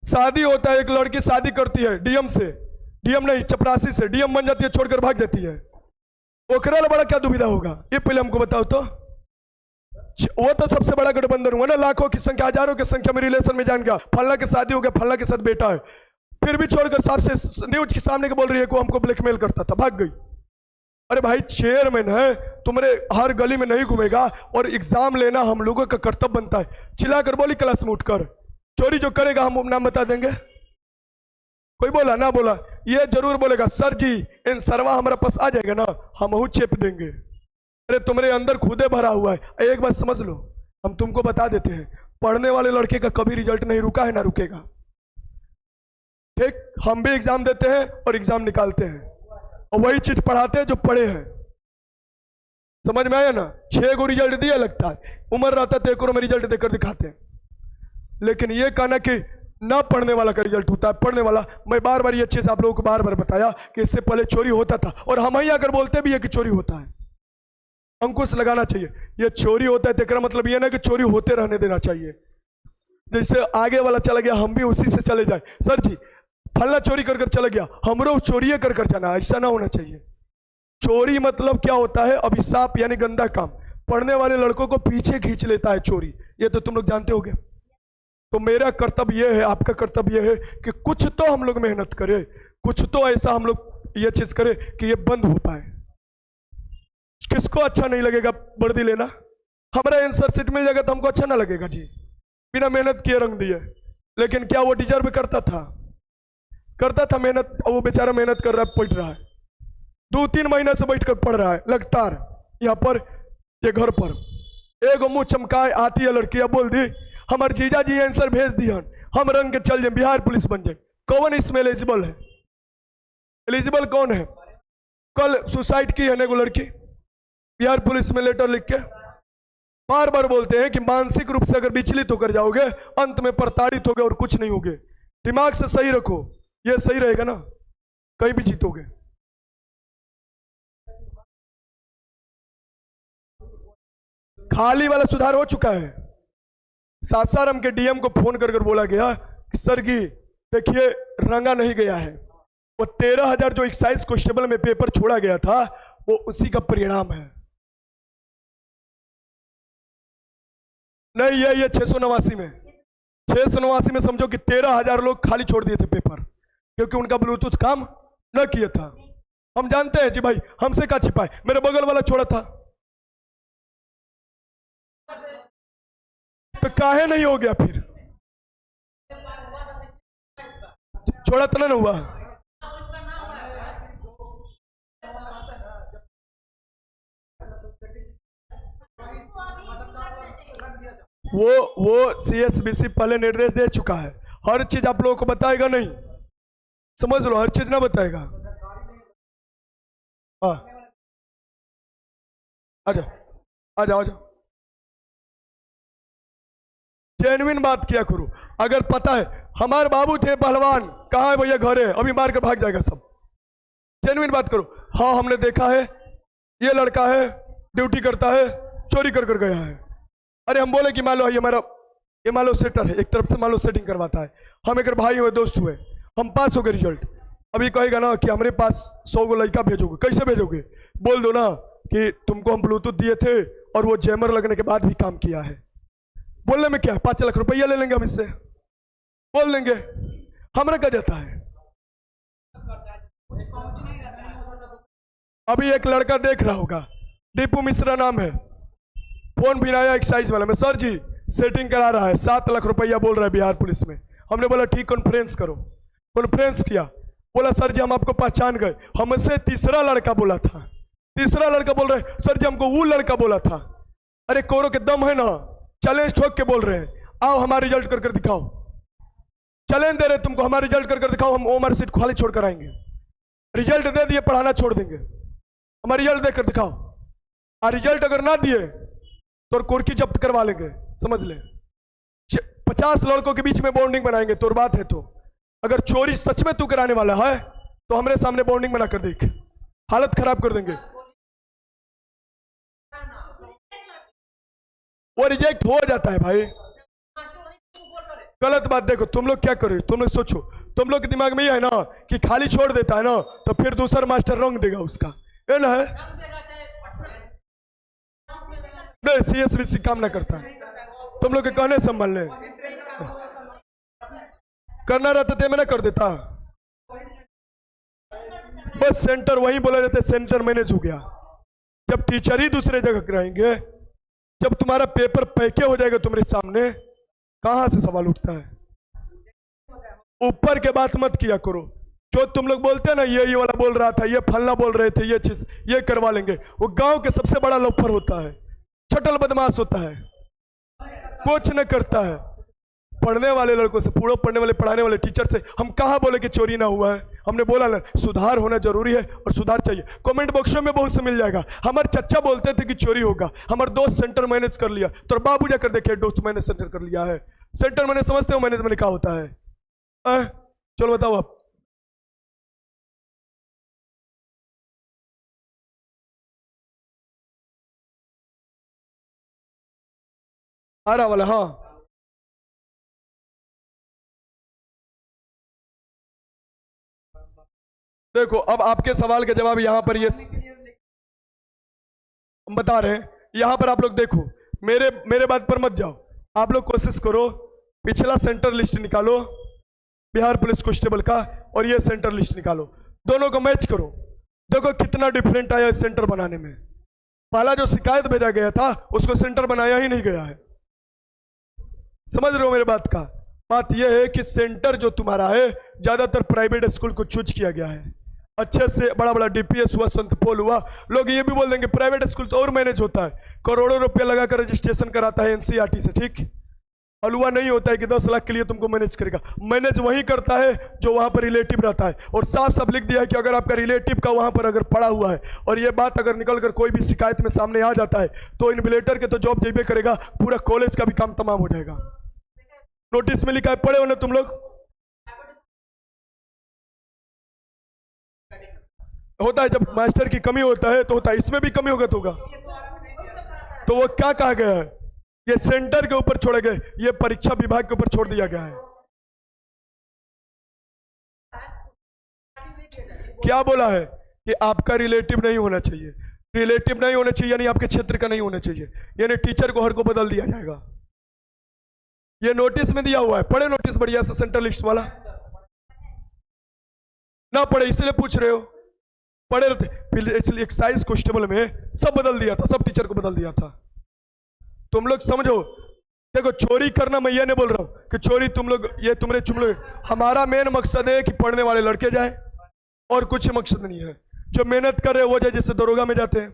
शादी होता है, एक लड़की शादी करती है डीएम से, डीएम नहीं चपरासी से, डीएम बन जाती है छोड़कर भाग जाती है, ओकरा बड़ा क्या दुविधा होगा ये पहले हमको बताओ तो। वो तो सबसे बड़ा गठबंधन हुआ ना, लाखों की संख्या हजारों की संख्या में रिलेशन में जान गया, फल्ला के शादी हो गया, फल्ला के साथ बेटा है, फिर भी छोड़कर सबसे न्यूज के सामने के बोल रही है को हमको ब्लैकमेल करता था, भाग गई। अरे भाई चेयरमैन है, तुम्हारे हर गली में नहीं घूमेगा और एग्जाम लेना हम लोगों का कर्तव्य बनता है। चिल्लाकर बोली क्लास में उठकर चोरी जो करेगा हम नाम बता देंगे, कोई बोला ना बोला, ये जरूर बोलेगा सर जी इन सरवा हमारे पास आ जाएगा ना हम चेप देंगे। अरे तुम्हारे अंदर खुदे भरा हुआ है, एक बात समझ लो, हम तुमको बता देते हैं पढ़ने वाले लड़के का कभी रिजल्ट नहीं रुका है ना रुकेगा। ठीक, हम भी एग्जाम देते हैं और एग्जाम निकालते हैं और वही चीज पढ़ाते हैं जो पढ़े हैं। समझ में आया ना? 6 को रिजल्ट दिया लगता है, उम्र रहता है तो 1 में रिजल्ट देकर दिखाते हैं। लेकिन ये कहना कि ना पढ़ने वाला का रिजल्ट होता है, पढ़ने वाला, मैं बार बार ये अच्छे से आप लोगों को बार बार बताया कि इससे पहले चोरी होता था, और हम ही अगर बोलते भी है कि चोरी होता है, अंकुश लगाना चाहिए। ये चोरी होता है तो मतलब ये ना कि चोरी होते रहने देना चाहिए। जैसे आगे वाला चला गया हम भी उसी से चले जाए, सर जी फल्ला चोरी कर कर चला गया, हमरो चोरी कर कर जाना, ऐसा ना होना चाहिए। चोरी मतलब क्या होता है? अभिशाप यानी गंदा काम, पढ़ने वाले लड़कों को पीछे खींच लेता है चोरी, ये तो तुम लोग जानते होगे। तो मेरा कर्तव्य यह है, आपका कर्तव्य यह है कि कुछ तो हम लोग मेहनत करें, कुछ तो ऐसा हम लोग ये चीज करें कि ये बंद हो पाए। किसको अच्छा नहीं लगेगा वर्दी लेना? हमारा आंसर सीट मिल जाएगा तो हमको अच्छा ना लगेगा जी, बिना मेहनत किए रंग दिए। लेकिन क्या वो डिजर्व करता था? करता था मेहनत? वो बेचारा मेहनत कर रहा है, पढ़ रहा है, 2-3 महीने से बैठकर पढ़ रहा है लगातार यहाँ पर, ये घर पर। एक मुंह चमकाए आती है लड़की, अब बोल दी हमारे जीजा जी आंसर भेज दिया, हम रंग के चल जाए, बिहार पुलिस बन जाए। कौन इसमें एलिजिबल है? एलिजिबल कौन है? कल सुसाइड की है वो लड़की, बिहार पुलिस में लेटर लिख के। बार बार बोलते हैं कि मानसिक रूप से अगर विचलित होकर जाओगे अंत में प्रताड़ित होगे और कुछ नहीं होगे। दिमाग से सही रखो, ये सही रहेगा ना, कहीं भी जीतोगे। खाली वाला सुधार हो चुका है। सासाराम के डीएम को फोन कर बोला गया कि सर जी देखिए रंगा नहीं गया है, वो 13,000 जो एक्साइज कांस्टेबल में पेपर छोड़ा गया था वो उसी का परिणाम है। नहीं ये 689 में समझो कि 13,000 लोग खाली छोड़ दिए थे पेपर, क्योंकि उनका ब्लूटूथ काम न किया था। हम जानते हैं जी भाई, हमसे क्या छिपाए, मेरे बगल वाला छोड़ा था तो काहे नहीं हो गया? फिर छोड़ा तो ना हुआ। वो CSBC पहले निर्देश दे चुका है, हर चीज आप लोगों को बताएगा नहीं, समझ लो, हर चीज ना बताएगा। हाँ आ जाओ जेन्युइन बात किया करो। अगर पता है हमारे बाबू थे पहलवान, कहाँ है भैया? घर है, अभी मार कर भाग जाएगा सब। जेन्युइन बात करो। हाँ हमने देखा है, ये लड़का है, ड्यूटी करता है, चोरी कर कर गया है। अरे हम बोले कि मान लो ये मान लो सेटर है, एक तरफ से मान लो सेटिंग करवाता है, हम एक भाई हुए, दोस्त हुए, हम पास हो गए रिजल्ट। अभी कहेगा ना कि हमारे पास 100 को लड़का भेजोगे, कैसे भेजोगे? बोल दो ना कि तुमको हम ब्लूटूथ दिए थे और वो जैमर लगने के बाद भी काम किया है। बोलने में क्या है, 5 लाख रुपया ले लेंगे हम इससे, बोल देंगे, हमारा क्या जाता है। अभी एक लड़का देख रहा होगा, दीपू मिश्रा नाम है, फोन भी आया एक्साइज वाला में, सर जी सेटिंग करा रहा है, 7 लाख रुपया बोल रहा है बिहार पुलिस में। हमने बोला ठीक कॉन्फ्रेंस करो, कॉन्फ्रेंस किया, बोला सर जी हम आपको पहचान गए, हमसे तीसरा लड़का बोला था, तीसरा लड़का बोल रहे सर जी हमको वो लड़का बोला था। अरे कोरो के दम है ना, चैलेंज ठोक के बोल रहे हैं, आओ हमारा रिजल्ट कर कर दिखाओ, चैलेंज दे रहे तुमको, हमारा रिजल्ट कर कर दिखाओ, हम ओमर सीट खाली छोड़ कर आएंगे। रिजल्ट दे दिए, पढ़ाना छोड़ देंगे, हमारा रिजल्ट देकर दिखाओ। और रिजल्ट अगर ना दिए तो कुर्की जब्त करवा लेंगे, समझ ले। 50 लड़कों के बीच में बॉन्डिंग बनाएंगे, तो बात है। तो अगर चोरी सच में तू कराने वाला है तो हमारे सामने बॉन्डिंग बना कर देख, हालत खराब कर देंगे। वो रिजेक्ट हो जाता है भाई, गलत बात। देखो तुम लोग क्या करो, तुम लोग सोचो, तुम लोग के दिमाग में ये है ना कि खाली छोड़ देता है ना तो फिर दूसरा मास्टर रंग देगा उसका, ये ना है। नहीं CSBC काम ना करता है, तुम लोग के कहने संभाल ले, करना रहता तो मैं ना कर देता। बस सेंटर वही बोला जाता है, सेंटर मैनेज हो गया। जब टीचर ही दूसरे जगह रहेंगे, जब तुम्हारा पेपर पैके हो जाएगा तुम्हारे सामने, कहां से सवाल उठता है? ऊपर के बात मत किया करो, जो तुम लोग बोलते हैं ना ये वाला बोल रहा था, ये फलना बोल रहे थे, ये चीज ये करवा लेंगे, वो गांव के सबसे बड़ा लोफर होता है, छटल बदमाश होता है, कुछ न करता है। पढ़ने वाले लड़कों से, पूरा पढ़ने वाले पढ़ाने वाले टीचर से हम कहा बोले कि चोरी ना हुआ है? हमने बोला ना, सुधार होना जरूरी है और सुधार चाहिए। कमेंट बॉक्स में बहुत से मिल जाएगा। हमारे चचा बोलते थे कि चोरी होगा, हमारे दोस्त सेंटर मैनेज कर लिया, तो बाबू जाकर देखे दोस्त मैंने सेंटर कर लिया है। सेंटर मैंने समझते हो मैनेजमेंट क्या होता है? चलो बताओ आप। आ रहा वाला, हाँ देखो, अब आपके सवाल का जवाब यहां पर ये हम बता रहे हैं। यहां पर आप लोग देखो, मेरे बात पर मत जाओ। आप लोग कोशिश करो, पिछला सेंटर लिस्ट निकालो बिहार पुलिस कांस्टेबल का और ये सेंटर लिस्ट निकालो, दोनों को मैच करो, देखो कितना डिफरेंट आया इस सेंटर बनाने में। पहला जो शिकायत भेजा गया था उसको सेंटर बनाया ही नहीं गया है। समझ रहे हो मेरे बात का? बात यह है कि सेंटर जो तुम्हारा है ज्यादातर प्राइवेट स्कूल को चूज किया गया है। अच्छे से बड़ा बड़ा डीपीएस हुआ, संत पोल हुआ, लोग ये भी बोल देंगे प्राइवेट स्कूल तो और मैनेज होता है, करोड़ों रुपया लगाकर रजिस्ट्रेशन कराता है एनसीईआरटी से, ठीक। हलवा नहीं होता है कि 10 लाख के लिए तुमको मैनेज करेगा। मैनेज वही करता है जो वहां पर रिलेटिव रहता है, और साफ साफ लिख दिया है कि अगर आपका रिलेटिव का वहां पर अगर पड़ा हुआ है और ये बात अगर निकल कर कोई भी शिकायत में सामने आ जाता है तो इन्विजिलेटर के तो जॉब जेबे करेगा, पूरा कॉलेज का भी काम तमाम हो जाएगा। नोटिस में लिखा है, पढ़े हो ना तुम लोग? होता है जब मास्टर की कमी होता है तो होता है, इसमें भी कमी होगा तो होगा। तो वो क्या कहा गया है, ये सेंटर के ऊपर छोड़े गए, ये परीक्षा विभाग के ऊपर छोड़ दिया गया है। क्या बोला है कि आपका रिलेटिव नहीं होना चाहिए, रिलेटिव नहीं होना चाहिए यानी आपके क्षेत्र का नहीं होना चाहिए, यानी टीचर को हर को बदल दिया जाएगा। ये नोटिस में दिया हुआ है, पढ़े नोटिस बढ़िया से, सेंटर लिस्ट वाला ना पढ़े इसलिए पूछ रहे हो, पढ़े रहते। इसलिए एक्साइज कांस्टेबल में सब बदल दिया था, सब टीचर को बदल दिया था। तुम लोग समझो, देखो चोरी करना मैं ये नहीं बोल रहा हूं कि चोरी तुम लोग ये तुम लोग, हमारा मेन मकसद है कि पढ़ने वाले लड़के जाए और कुछ मकसद नहीं है। जो मेहनत कर रहे वो जाए, जैसे दरोगा में जाते हैं।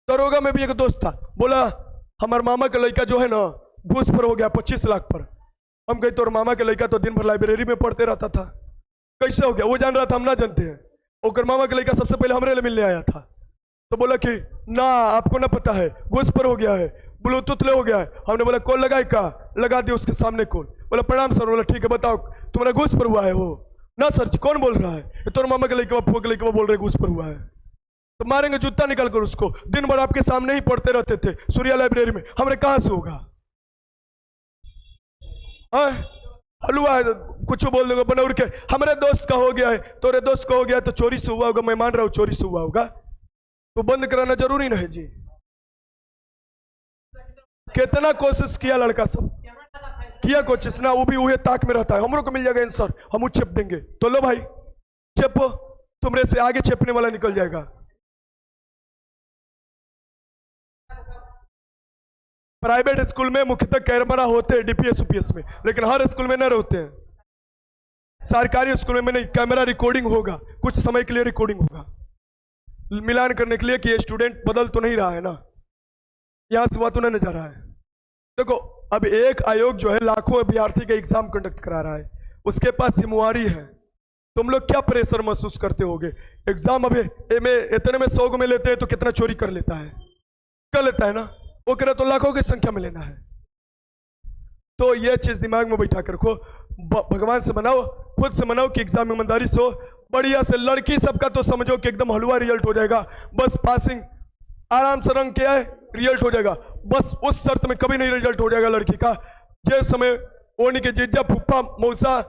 दरोगा में भी एक दोस्त था, बोला हमारे मामा का लड़का जो है ना घूस पर हो गया 25 लाख पर। हम कहे तो मामा के लड़का तो दिन भर लाइब्रेरी में पढ़ते रहता था, कैसे हो गया? वो जान रहा था, हम ना जानते हैं। और मामा के लड़का सबसे पहले हमारे लिए मिलने आया था, तो बोला कि ना आपको ना पता है, घूस पर हो गया है, ब्लूटूथ ले हो गया है। हमने बोला कॉल लगाए का? लगा दिया उसके सामने कॉल। बोला प्रणाम सर। बोला ठीक है बताओ तुम्हारा घूस पर हुआ है? हो ना सर जी। कौन बोल रहा है? तो मामा के लड़का फूक लड़का बोल रहे घूस पर हुआ है। तो मारेंगे जूता निकाल कर उसको, दिन भर आपके सामने ही पढ़ते रहते थे सूर्या लाइब्रेरी में, हमने कहां से होगा? हलवा कुछ बोल दोगे बनौर के, हमारे दोस्त का हो गया है, तोरे दोस्त का हो गया है, तो चोरी से हुआ होगा। मैं मान रहा हूं चोरी से हुआ होगा, तो बंद कराना जरूरी नहीं जी। कितना कोशिश किया लड़का, सब किया कोशिश ना, वो भी वही ताक में रहता है, हम लोग को मिल जाएगा आंसर, हम छेप देंगे। तो लो भाई छेपो, तुमरे से आगे छेपने वाला निकल जाएगा। प्राइवेट स्कूल में मुख्यतः कैमरा होते हैं डीपीएस यूपीएस में, लेकिन हर स्कूल में न रहते हैं। सरकारी स्कूल में नहीं, कैमरा रिकॉर्डिंग होगा, कुछ समय के लिए रिकॉर्डिंग होगा, मिलान करने के लिए कि ये स्टूडेंट बदल तो नहीं रहा है ना, यहां से हुआ तो नहीं जा रहा है। देखो अब एक आयोग जो है लाखों अभ्यर्थी का एग्जाम कंडक्ट करा रहा है, उसके पास जिम्मेवारी है। तुम लोग क्या प्रेशर महसूस करते होगे? एग्जाम अभी इतने में 100 में लेते हैं तो कितना चोरी कर लेता है, कर लेता है ना, वो करे तो लाखों की संख्या में लेना है। तो ये चीज दिमाग में बैठा कर रखो, भगवान से मनाओ, खुद से मनाओ कि एग्जाम में ईमानदारी से हो, बढ़िया से। लड़की सबका तो समझो कि एकदम हलवा रिजल्ट हो जाएगा, बस पासिंग आराम से, रंग क्या है रिजल्ट हो जाएगा, बस उस शर्त में कभी नहीं रिजल्ट हो जाएगा लड़की का जिस समय ओनी के जीजा फुप्पा मौसा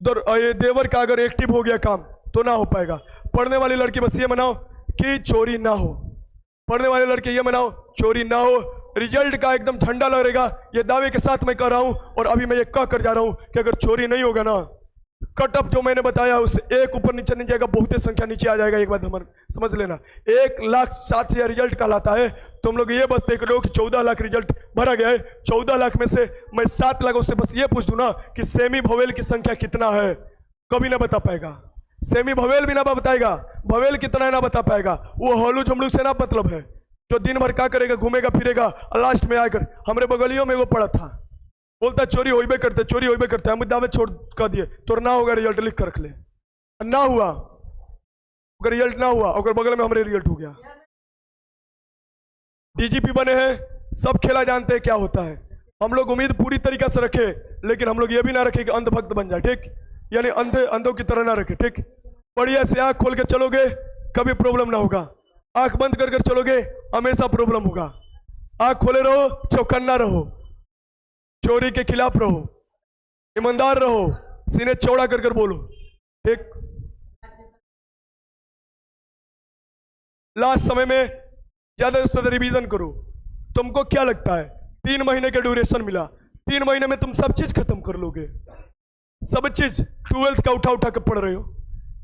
देवर का अगर एक्टिव हो गया काम तो ना हो पाएगा। पढ़ने वाली लड़की बस ये मनाओ कि चोरी ना हो, पढ़ने वाले लड़के ये मनाओ चोरी ना हो, रिजल्ट का एकदम झंडा लगेगा, ये दावे के साथ मैं कह रहा हूं। और अभी मैं ये कह कर जा रहा हूं कि अगर चोरी नहीं होगा ना, कट ऑफ जो मैंने बताया उससे एक ऊपर नीचे नहीं जाएगा, बहुत ही संख्या नीचे आ जाएगा। एक बात हमारे समझ लेना, 1,07,000 रिजल्ट कहलाता है। तुम लोग ये बस देख रहे हो कि 14 लाख रिजल्ट भरा गया है, 14 लाख में से मैं 7 लाख से बस ये पूछ दूं ना कि सेमी भवेल की संख्या कितना है, कभी ना बता पाएगा। सेमी भवेल भी ना बताएगा, भवेल कितना है ना बता पाएगा। वो हॉलू झुमलू से ना मतलब है, जो दिन भर क्या करेगा, घूमेगा फिरेगा और लास्ट में आकर हमारे बगलियों में वो पड़ा था, बोलता चोरी होइबे करते, चोरी होइबे करते। हम दावे छोड़ कर दिए, तो ना होगा रिजल्ट लिख कर रख ले। ना हुआ, अगर रिजल्ट ना हुआ और बगल में हमारे रिजल्ट हो गया। डीजीपी बने हैं, सब खेला जानते हैं क्या होता है। हम लोग उम्मीद पूरी तरीके से रखे, लेकिन हम लोग ये भी ना रखे कि अंधभक्त बन जाए, ठीक, यानी अंधों की तरह ना रखे, ठीक। बढ़िया से आंख खोल के चलोगे, कभी प्रॉब्लम ना होगा। आंख बंद कर कर चलोगे, हमेशा प्रॉब्लम होगा। आंख खोले रहो, चौकन्ना रहो, चोरी के खिलाफ रहो, ईमानदार रहो, सीने चौड़ा कर कर बोलो, ठीक। लास्ट समय में ज्यादा से ज्यादा रिवीजन करो। तुमको क्या लगता है 3 महीने का ड्यूरेशन मिला, 3 महीने में तुम सब चीज खत्म कर लोगे? सब चीज 12th का उठा उठा के पढ़ रहे हो,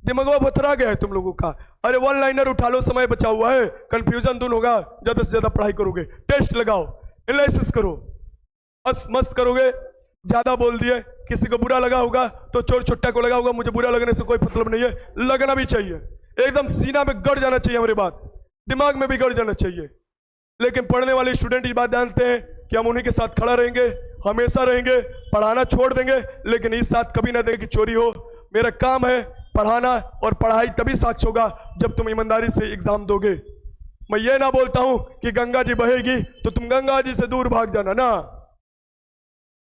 दिमाग बतरा गया है तुम लोगों का। अरे 1 लाइनर उठा लो, समय बचा हुआ है, कंफ्यूजन दूर होगा। ज्यादा से ज्यादा पढ़ाई करोगे, टेस्ट लगाओ, एनालिसिस करो, बस मस्त करोगे। ज्यादा बोल दिए, किसी को बुरा लगा होगा तो चोर छुट्टा को लगा होगा, मुझे बुरा लगने से कोई मतलब नहीं है, लगना भी चाहिए, एकदम सीना में गड़ जाना चाहिए, हमारी बात दिमाग में भी गड़ जाना चाहिए। लेकिन पढ़ने वाले स्टूडेंट ये बात जानते हैं कि हम उन्हीं के साथ खड़ा रहेंगे, हमेशा रहेंगे, पढ़ाना छोड़ देंगे लेकिन इस साथ कभी ना देंगे कि चोरी हो। मेरा काम है पढ़ाना, और पढ़ाई तभी साक्ष होगा जब तुम ईमानदारी से एग्जाम दोगे। मैं ये ना बोलता हूं कि गंगा जी बहेगी तो तुम गंगा जी से दूर भाग जाना ना,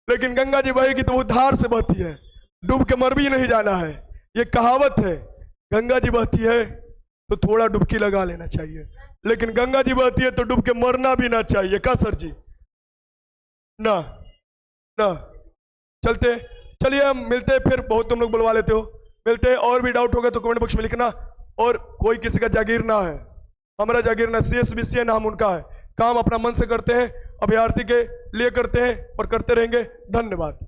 लेकिन गंगा जी बहेगी तो वो धार से बहती है, डूब के मर भी नहीं जाना है। ये कहावत है, गंगा जी बहती है तो थोड़ा डुबकी लगा लेना चाहिए, लेकिन गंगा जी बहती है तो डूब के मरना भी ना चाहिए। का सर जी? ना ना, चलते, चलिए हम मिलते हैं फिर, बहुत तुम लोग बुलवा लेते हो, मिलते हैं। और भी डाउट होगा तो कमेंट बॉक्स में लिखना। और कोई किसी का जागीर ना है, हमारा जागीर ना, CSBCA नाम उनका है, काम अपना मन से करते हैं, अभ्यर्थी के लिए करते हैं और करते रहेंगे। धन्यवाद।